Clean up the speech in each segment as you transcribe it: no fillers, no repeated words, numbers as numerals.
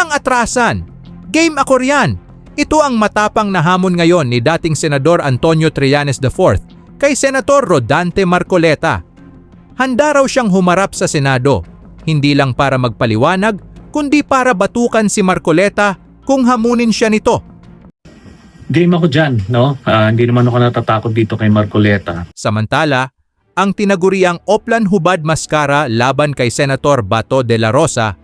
Walang atrasan. Game ako riyan. Ito ang matapang na hamon ngayon ni dating Senador Antonio Trillanes IV kay Senator Rodante Marcoleta. Handa raw siyang humarap sa Senado, hindi lang para magpaliwanag, kundi para batukan si Marcoleta kung hamunin siya nito. Game ako dyan, no? Hindi naman ako natatakot dito kay Marcoleta. Samantala, ang tinaguriang Oplan Hubad Mascara laban kay Senator Bato de la Rosa,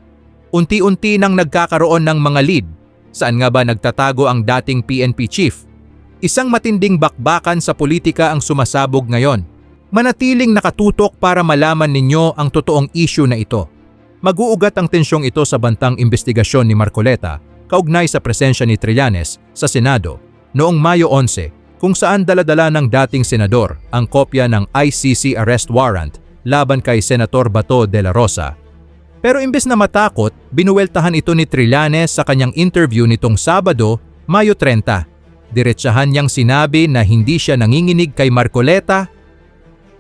unti-unti nang nagkakaroon ng mga lead. Saan nga ba nagtatago ang dating PNP chief? Isang matinding bakbakan sa politika ang sumasabog ngayon. Manatiling nakatutok para malaman ninyo ang totoong issue na ito. Mag-uugat ang tensyong ito sa bantang investigasyon ni Marcoleta kaugnay sa presensya ni Trillanes sa Senado noong Mayo 11 kung saan dala-dala ng dating senador ang kopya ng ICC arrest warrant laban kay Senator Bato de la Rosa. Pero imbes na matakot, binuweltahan ito ni Trillanes sa kanyang interview nitong Sabado, Mayo 30. Diretsahan niyang sinabi na hindi siya nanginginig kay Marcoleta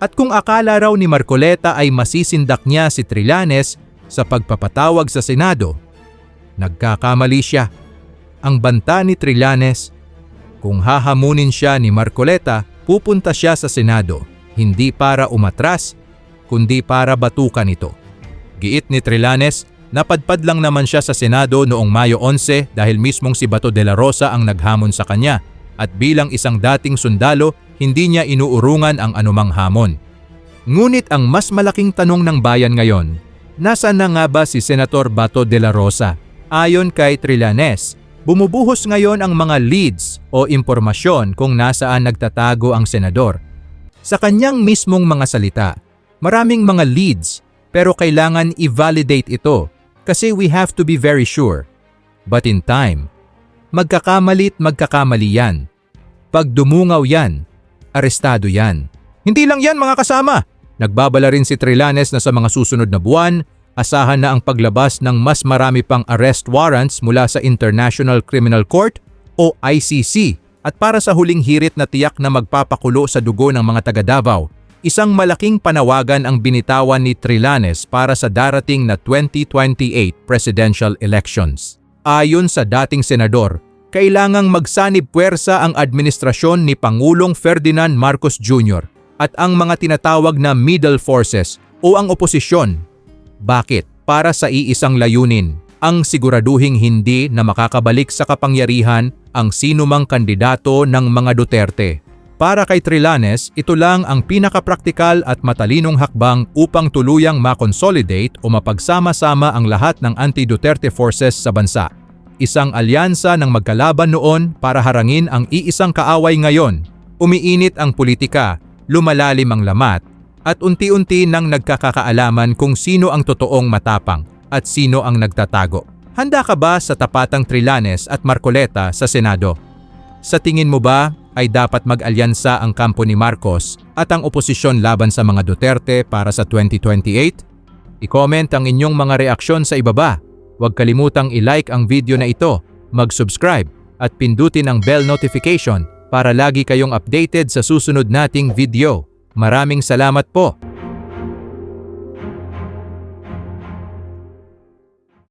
at kung akala raw ni Marcoleta ay masisindak niya si Trillanes sa pagpapatawag sa Senado, nagkakamali siya. Ang banta ni Trillanes, kung hahamunin siya ni Marcoleta, pupunta siya sa Senado, hindi para umatras, kundi para batukan ito. Giit ni Trillanes, napadpad lang naman siya sa Senado noong Mayo 11 dahil mismong si Bato de la Rosa ang naghamon sa kanya at bilang isang dating sundalo, hindi niya inuurungan ang anumang hamon. Ngunit ang mas malaking tanong ng bayan ngayon, nasaan na nga ba si Senator Bato de la Rosa? Ayon kay Trillanes, bumubuhos ngayon ang mga leads o impormasyon kung nasaan nagtatago ang senador. Sa kanyang mismong mga salita, maraming mga leads pero kailangan i-validate ito kasi we have to be very sure. But in time, magkakamali't magkakamali yan. Pag dumungaw yan, arestado yan. Hindi lang yan mga kasama. Nagbabala rin si Trillanes na sa mga susunod na buwan, asahan na ang paglabas ng mas marami pang arrest warrants mula sa International Criminal Court o ICC at para sa huling hirit na tiyak na magpapakulo sa dugo ng mga taga Davao, isang malaking panawagan ang binitawan ni Trillanes para sa darating na 2028 presidential elections. Ayon sa dating senador, kailangang magsanib puwersa ang administrasyon ni Pangulong Ferdinand Marcos Jr. at ang mga tinatawag na middle forces o ang oposisyon. Bakit? Para sa iisang layunin, ang siguraduhing hindi na makakabalik sa kapangyarihan ang sinumang kandidato ng mga Duterte. Para kay Trillanes, ito lang ang pinakapraktikal at matalinong hakbang upang tuluyang makonsolidate o mapagsama-sama ang lahat ng anti-Duterte forces sa bansa. Isang alyansa ng magkalaban noon para harangin ang iisang kaaway ngayon. Umiinit ang politika, lumalalim ang lamat, at unti-unti nang nagkakaalaman kung sino ang totoong matapang at sino ang nagtatago. Handa ka ba sa tapatang Trillanes at Marcoleta sa Senado? Sa tingin mo ba ay dapat mag-alyansa ang kampo ni Marcos at ang oposisyon laban sa mga Duterte para sa 2028? I-comment ang inyong mga reaksyon sa ibaba. Huwag kalimutang i-like ang video na ito, mag-subscribe at pindutin ang bell notification para lagi kayong updated sa susunod nating video. Maraming salamat po!